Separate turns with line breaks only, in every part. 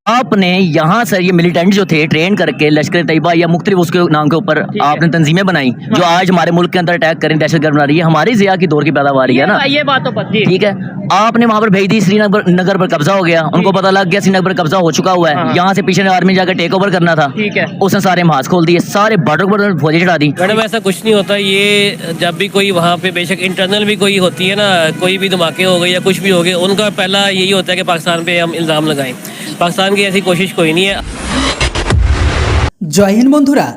आपने यहाँ से ये मिलिटेंट जो थे ट्रेन करके लश्कर तैयबा या मुख्तलिफ उसके नाम के ऊपर आपने तंजीमें बनाई जो आज हमारे मुल्क के अंदर अटैक करें, दहशतगर्द बना रही है, हमारी ज़िया की दौर की पैदावार है ना।
ये बात तो पता
ठीक है, आपने वहाँ पर भेज दी, श्रीनगर पर कब्जा हो गया, उनको पता लग गया श्रीनगर पर कब्जा हो चुका हुआ है, यहाँ से पीछे आर्मी जाकर टेक ओवर करना था,
ठीक है,
उसने सारे महाज खोल दिए, सारे बॉर्डर पर फौजें चढ़ा दी।
मैडम ऐसा कुछ नहीं होता, ये जब भी कोई वहाँ पे बेशक इंटरनल भी कोई होती है ना, कोई भी धमाके हो गए या कुछ भी हो गए, उनका पहला यही होता है कि पाकिस्तान पे हम इल्ज़ाम लगाएं। पाकिस्तान की ऐसी कोशिश कोई नहीं है।
জয় হিন্দ বন্ধুরা,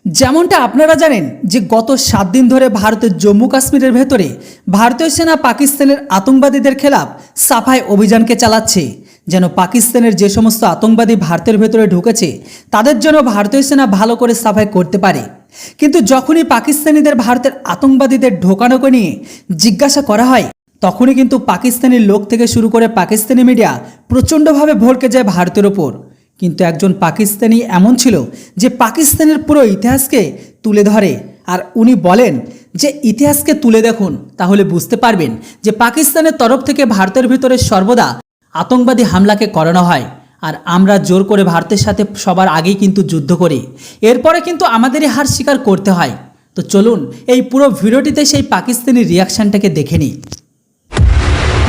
যেমনটা আপনারা জানেন যে গত 7 দিন ধরে ভারতের জম্মু কাশ্মীরের ভেতরে ভারতীয় সেনা পাকিস্তানের আতঙ্কবাদীদের খেলাফ সাফাই অভিযানকে চালাচ্ছে, যেন পাকিস্তানের যে সমস্ত আতঙ্কবাদী ভারতের ভেতরে ঢুকেছে তাদের জন্য ভারতীয় সেনা ভালো করে সাফাই করতে পারে। কিন্তু যখনই পাকিস্তানিদের ভারতের আতঙ্কবাদীদের ঢোকানোকে নিয়ে জিজ্ঞাসা করা হয়, তখনই কিন্তু পাকিস্তানি লোক থেকে শুরু করে পাকিস্তানি মিডিয়া প্রচণ্ডভাবে ভড়কে যায় ভারতের ওপর। কিন্তু একজন পাকিস্তানি এমন ছিল যে পাকিস্তানের পুরো ইতিহাসকে তুলে ধরে, আর উনি বলেন যে ইতিহাসকে তুলে দেখুন, তাহলে বুঝতে পারবেন যে পাকিস্তানের তরফ থেকে ভারতের ভিতরে সর্বদা আতঙ্কবাদী হামলাকে করানো হয়, আর আমরা জোর করে ভারতের সাথে সবার আগেই কিন্তু যুদ্ধ করি, এরপরে কিন্তু আমাদেরই হার স্বীকার করতে হয়। তো চলুন এই পুরো ভিডিওটিতে সেই পাকিস্তানি রিয়াকশনটাকে দেখে নিই।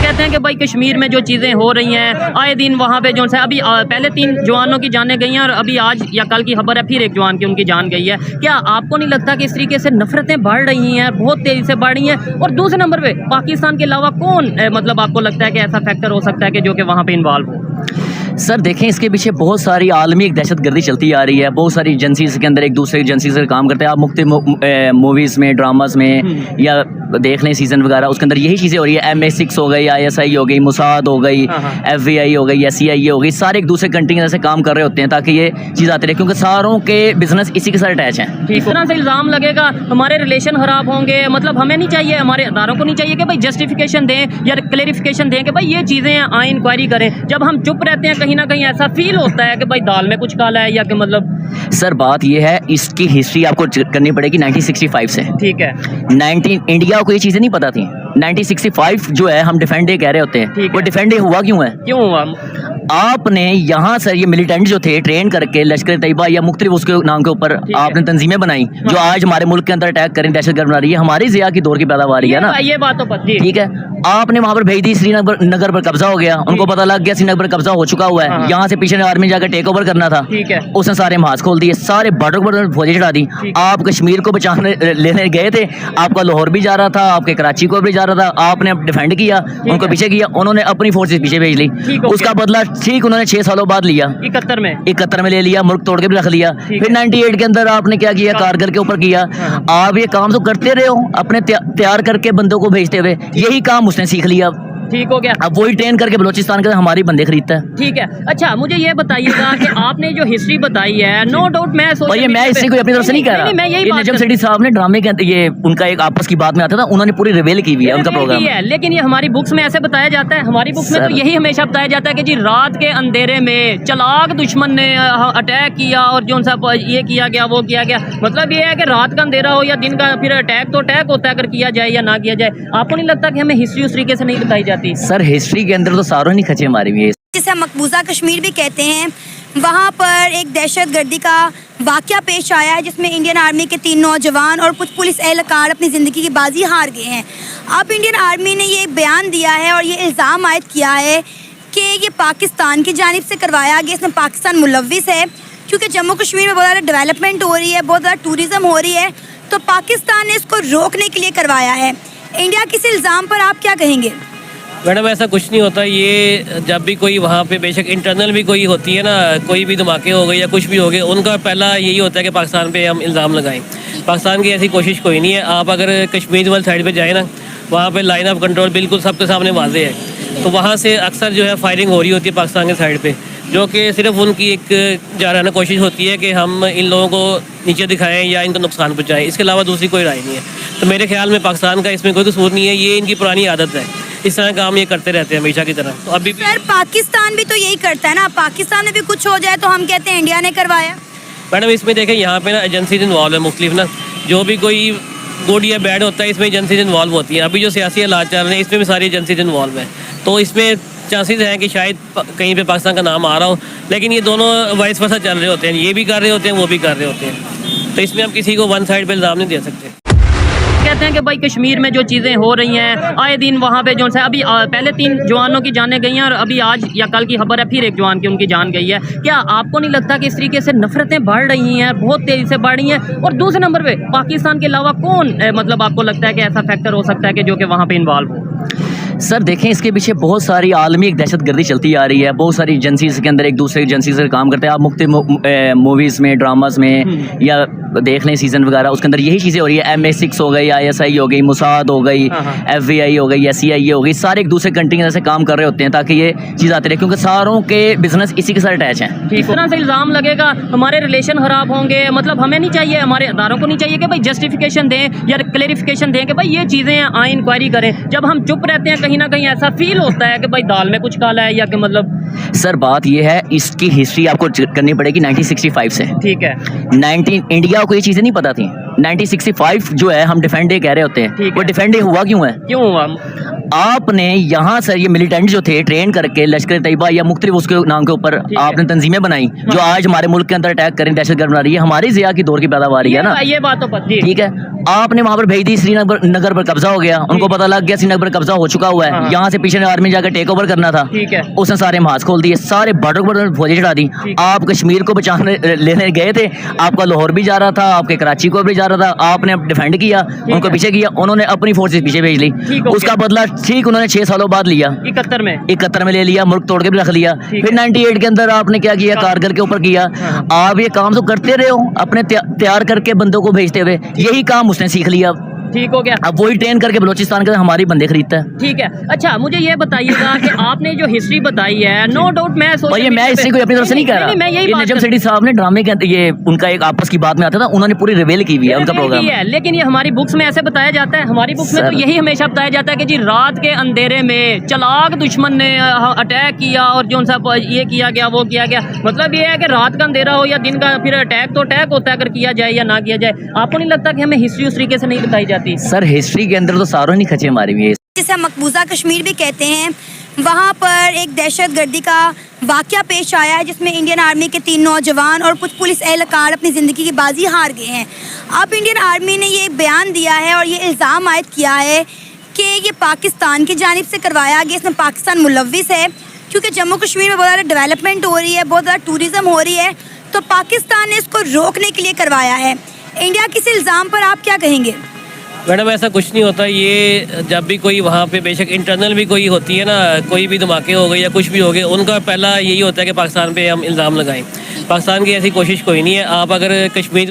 कहते हैं कि भाई कश्मीर में जो चीज़ें हो रही हैं आए दिन वहाँ पे जो है अभी पहले 3 जवानों की जानें गई हैं और अभी आज या कल की खबर है फिर एक जवान की उनकी जान गई है। क्या आपको नहीं लगता कि इस तरीके से नफरतें बढ़ रही हैं, बहुत तेज़ी से बढ़ रही हैं? और दूसरे नंबर पे पाकिस्तान के अलावा कौन मतलब आपको लगता है कि ऐसा फैक्टर हो सकता है कि जो कि वहाँ पे इन्वॉल्व हो?
सर देखें, इसके पीछे बहुत सारी आलमी एक दहशतगर्दी चलती आ रही है, बहुत सारी एजेंसीज के अंदर एक दूसरे एजेंसी से काम करते हैं। आप मुख्तलिफ मूवीज़ में, ड्रामास में या देख लें सीज़न वगैरह, उसके अंदर यही चीज़ें हो रही है। MI6 हो गई, ISI हो गई, मुसाद हो गई, FBI हो गई, CIA हो गई, सारे एक दूसरे कंट्री के से काम कर रहे होते हैं ताकि ये चीज़ आती रहे, क्योंकि सारों के बिजनेस इसी के साथ अटैच हैं।
इस तरह से इल्ज़ाम लगेगा हमारे रिलेशन ख़राब होंगे, मतलब हमें नहीं चाहिए, हमारे अदारों को नहीं चाहिए कि भाई जस्टिफिकेशन दें या क्लेरिफिकेशन दें कि भाई ये चीज़ें आए इंक्वायरी करें। जब हम चुप रहते हैं कहीं ना कहीं ऐसा फील होता है कि भाई दाल में कुछ काला है, या कि मतलब
सर बात ये है, इसकी हिस्ट्री आपको करनी पड़ेगी 1965 से।
ठीक है,
19 इंडिया को ये चीज़ें नहीं पता थी। 1965 जो है हम डिफेंड डे कह रहे होते हैं, वो डिफेंड डे हुआ क्यों है?
क्यों हुआ?
आपने यहाँ से ये मिलिटेंट जो थे ट्रेन करके लश्कर तैयबा या मुख्तलिफ उसके नाम के ऊपर आपने तंजीमें बनाई जो आज हमारे मुल्क के अंदर अटैक करें, दहशतगर्द बना रही है, हमारी ज़िया की दौर की पैदावार है ना।
ये बात तो पता,
ठीक है, आपने वहाँ पर भेज दी, श्रीनगर पर कब्जा हो गया, उनको पता लग गया श्रीनगर पर कब्जा हो चुका हुआ है, यहाँ से पीछे आर्मी जाकर टेक ओवर करना था,
ठीक है,
उसने सारे महाज खोल दिए, सारे बॉर्डर पर फौजें चढ़ा दी। आप कश्मीर को बचाने लेने गए थे, आपका लाहौर भी जा रहा था, आपके कराची को भी जा रहा था, आपने डिफेंड किया, उनको पीछे किया, उन्होंने अपनी फोर्सेस पीछे भेज ली, उसका बदला ठीक उन्होंने 6 सालों बाद लिया, 71 में ले लिया, मुल्क तोड़ के भी रख लिया। फिर 98 के अंदर आपने क्या किया, कारगिल के ऊपर किया। आप ये काम तो करते रहे हो, अपने तैयार करके बंदों को भेजते हुए, यही काम उसने सीख लिया।
ठीक हो गया,
अब वही ट्रेन करके बलोचिस्तान के हमारी बंदे खरीदता है।
ठीक है, अच्छा मुझे ये बताइएगा कि आपने जो हिस्ट्री बताई है, नो डाउट मैं
इससे कोई अपनी तरफ से नहीं कह रहा,
मैं यही
नजम सेठी साहब ने ड्रामे के ये उनका एक आपस की बात में आता था, उन्होंने पूरी रिवेल की हुई है उनका प्रोग्राम है।
लेकिन ये हमारी बुक्स में ऐसे बताया जाता है, हमारी बुक्स में तो यही हमेशा बताया जाता है कि जी रात के अंधेरे में चलाक दुश्मन ने अटैक किया और जो सा ये किया गया वो किया गया। मतलब ये है कि रात का अंधेरा हो या दिन का, फिर अटैक तो अटैक होता है अगर किया जाए या ना किया जाए। आपको नहीं लगता कि हमें हिस्ट्री उस तरीके से नहीं बताई जाती?
सर हिस्ट्री के अंदर तो सारों ने खचे मारी हुई है,
जिसे मकबूजा कश्मीर भी कहते हैं। वहाँ पर एक दहशतगर्दी का वाक़या पेश आया है जिसमें इंडियन आर्मी के 3 नौजवान और कुछ पुलिस एहलकार अपनी ज़िंदगी की बाजी हार गए हैं। अब इंडियन आर्मी ने ये बयान दिया है और ये इल्ज़ाम आयद किया है कि ये पाकिस्तान की जानिब से करवाया गया, इसमें पाकिस्तान मुलव्विस है, क्योंकि जम्मू कश्मीर में बहुत ज़्यादा डेवलपमेंट हो रही है, बहुत ज़्यादा टूरिज़म हो रही है, तो पाकिस्तान ने इसको रोकने के लिए करवाया है। इंडिया के इस इल्ज़ाम पर आप क्या कहेंगे?
मैडम ऐसा कुछ नहीं होता, ये जब भी कोई वहाँ पे बेशक इंटरनल भी कोई होती है ना, कोई भी धमाके हो गए या कुछ भी हो गए, उनका पहला यही होता है कि पाकिस्तान पे हम इल्ज़ाम लगाएं। पाकिस्तान की ऐसी कोशिश कोई नहीं है। आप अगर कश्मीर वाली साइड पे जाए ना, वहाँ पे लाइन ऑफ कंट्रोल बिल्कुल सबके सामने वाज़े है, तो वहाँ से अक्सर जो है फायरिंग हो रही होती है पाकिस्तान के साइड पर, जो कि सिर्फ उनकी एक जाराना कोशिश होती है कि हम इन लोगों को नीचे दिखाएं या इनको नुकसान पहुँचाएँ, इसके अलावा दूसरी कोई राय नहीं है। तो मेरे ख्याल में पाकिस्तान का इसमें कोई कसूर नहीं है, ये इनकी पुरानी आदत है, इस तरह काम ये करते रहते हैं हमेशा की तरह। तो अभी
सर पाकिस्तान भी तो यही करता है ना, पाकिस्तान में भी कुछ हो जाए तो हम कहते हैं इंडिया ने करवाया।
मैडम इसमें देखें, यहाँ पे ना एजेंसीज इन्वॉल्व है मुख्तलिफ ना, जो भी कोई गुड या बैड होता है इसमें एजेंसीज इन्वॉल्व होती हैं। अभी जो सियासी हालात चल रहे हैं इसमें भी सारी एजेंसीज इन्वॉल्व है, तो इसमें चांसेस हैं कि शायद कहीं पे पाकिस्तान का नाम आ रहा हो, लेकिन ये दोनों वाइस वर्सा चल रहे होते हैं, ये भी कर रहे होते हैं, वो भी कर रहे होते हैं, तो इसमें हम किसी को वन साइड पे इल्ज़ाम नहीं दे सकते।
कहते हैं कि भाई कश्मीर में जो चीज़ें हो रही हैं आए दिन वहाँ पे जो है अभी पहले 3 जवानों की जानें गई हैं और अभी आज या कल की खबर है फिर एक जवान की उनकी जान गई है। क्या आपको नहीं लगता कि इस तरीके से नफरतें बढ़ रही हैं, बहुत तेज़ी से बढ़ रही हैं? और दूसरे नंबर पे पाकिस्तान के अलावा कौन मतलब आपको लगता है कि ऐसा फैक्टर हो सकता है कि जो कि वहाँ पे इन्वॉल्व हो?
सर देखें, इसके पीछे बहुत सारी आलमी एक दहशतगर्दी चलती आ रही है। बहुत सारी एजेंसीज के अंदर एक दूसरे एजेंसी से काम करते हैं। आप मुख्तलिफ मूवीज़ में, ड्रामास में या देख लें सीज़न वगैरह, उसके अंदर यही चीज़ें हो रही है। MI6 हो गई, ISI हो गई, मुसाद हो गई, FBI हो गई, CIA हो गई, सारे एक दूसरे कंट्री के अंदर से काम कर रहे होते हैं ताकि ये चीज़ आती रहे, क्योंकि सारों के बिजनेस इसी के साथ अटैच हैं।
इस तरह से इल्ज़ाम लगेगा हमारे रिलेशन ख़राब होंगे, मतलब हमें नहीं चाहिए, हमारे अदारों को नहीं चाहिए कि भाई जस्टिफिकेशन दें या क्लेरिफिकेशन दें कि भाई ये चीज़ें आए इंक्वायरी करें। जब हम चुप रहते हैं कहीं ना कहीं ऐसा फील होता है कि भाई दाल में कुछ काला है या कि मतलब।
सर बात ये है, इसकी हिस्ट्री आपको करनी पड़ेगी 1965 से।
ठीक है,
19 इंडिया को ये चीज़ें नहीं पता थी। 1965 जो है हम डिफेंड डे कह रहे होते हैं, वो डिफेंड डे हुआ क्यों है?
क्यों हुआ?
आपने यहाँ सर ये मिलिटेंट जो थे ट्रेन करके लश्कर तैयबा या मुख्तलिफ उसके नाम के ऊपर आपने तंजीमें बनाई जो आज हमारे मुल्क के अंदर अटैक करें, दहशतगर्द बना रही है। हमारी ज़िया की दौर की पैदावार है ना,
ये बात तो पता।
ठीक है, आपने वहाँ पर भेज दी, श्रीनगर पर कब्जा हो गया, उनको पता लग गया श्रीनगर पर कब्जा हो चुका हुआ है, यहाँ से पीछे आर्मी जाकर टेक ओवर करना था,
ठीक है,
उसने सारे महाज खोल दिए, सारे बॉर्डर पर फौजें चढ़ा दी। आप कश्मीर को बचाने लेने गए थे, आपका लाहौर भी जा रहा था, आपके कराची को भी जा रहा था, आपने डिफेंड किया, उनको पीछे किया, उन्होंने अपनी फोर्सेस पीछे भेज ली। उसका बदला ठीक उन्होंने 6 सालों बाद लिया, 71 में ले लिया, मुल्क तोड़ के भी रख लिया। फिर 98 के अंदर आपने क्या किया, कारगिल के ऊपर किया। आप ये काम तो करते रहे हो, अपने तैयार करके बंदों को भेजते हुए, यही काम उसने सीख लिया।
ठीक हो गया,
अब वही ट्रेन करके बलोचिस्तान के हमारी बंदे खरीदता है।
ठीक है, अच्छा मुझे ये बताइएगा कि आपने जो हिस्ट्री बताई है, नो डाउट मैं
इसी को अपनी तरफ से नहीं कह रहा,
मैं यही बात
नजम सेठी साहब ने ड्रामे के अंदर ये उनका एक आपस की बात में आता था, उन्होंने पूरी रिवेल की हुई है उनका प्रोग्राम
है, लेकिन ये हमारी बुक्स में ऐसे बताया जाता है। हमारी बुक्स में तो यही हमेशा बताया जाता है कि जी रात के अंधेरे में चलाक दुश्मन ने अटैक किया और जो सा ये किया गया वो किया गया। मतलब ये है कि रात का अंधेरा हो या दिन का, फिर अटैक तो अटैक होता है अगर किया जाए या ना किया जाए। आपको नहीं लगता कि हमें हिस्ट्री उस तरीके से नहीं बताई जाती?
सर हिस्ट्री के अंदर तो सारों नहीं खचे मारी हुई है,
जिसे हम मकबूजा कश्मीर भी कहते हैं। वहाँ पर एक दहशतगर्दी का वाक़या पेश आया है जिसमें इंडियन आर्मी के 3 नौजवान और कुछ पुलिस एहलकार अपनी ज़िंदगी की बाजी हार गए हैं। अब इंडियन आर्मी ने ये बयान दिया है और ये इल्ज़ाम आयद किया है कि ये पाकिस्तान की जानिब से करवाया गया, इसमें पाकिस्तान मुलव्विस है, क्योंकि जम्मू कश्मीर में बहुत ज़्यादा डेवलपमेंट हो रही है, बहुत ज़्यादा टूरिज़म हो रही है, तो पाकिस्तान ने इसको रोकने के लिए करवाया है। इंडिया के इस इल्ज़ाम पर आप क्या कहेंगे?
मैडम ऐसा कुछ नहीं होता। ये जब भी कोई वहाँ पे बेशक इंटरनल भी कोई होती है ना, कोई भी धमाके हो गए या कुछ भी हो गए, उनका पहला यही होता है कि पाकिस्तान पे हम इल्ज़ाम लगाएं। पाकिस्तान की ऐसी कोशिश कोई नहीं है। आप अगर कश्मीर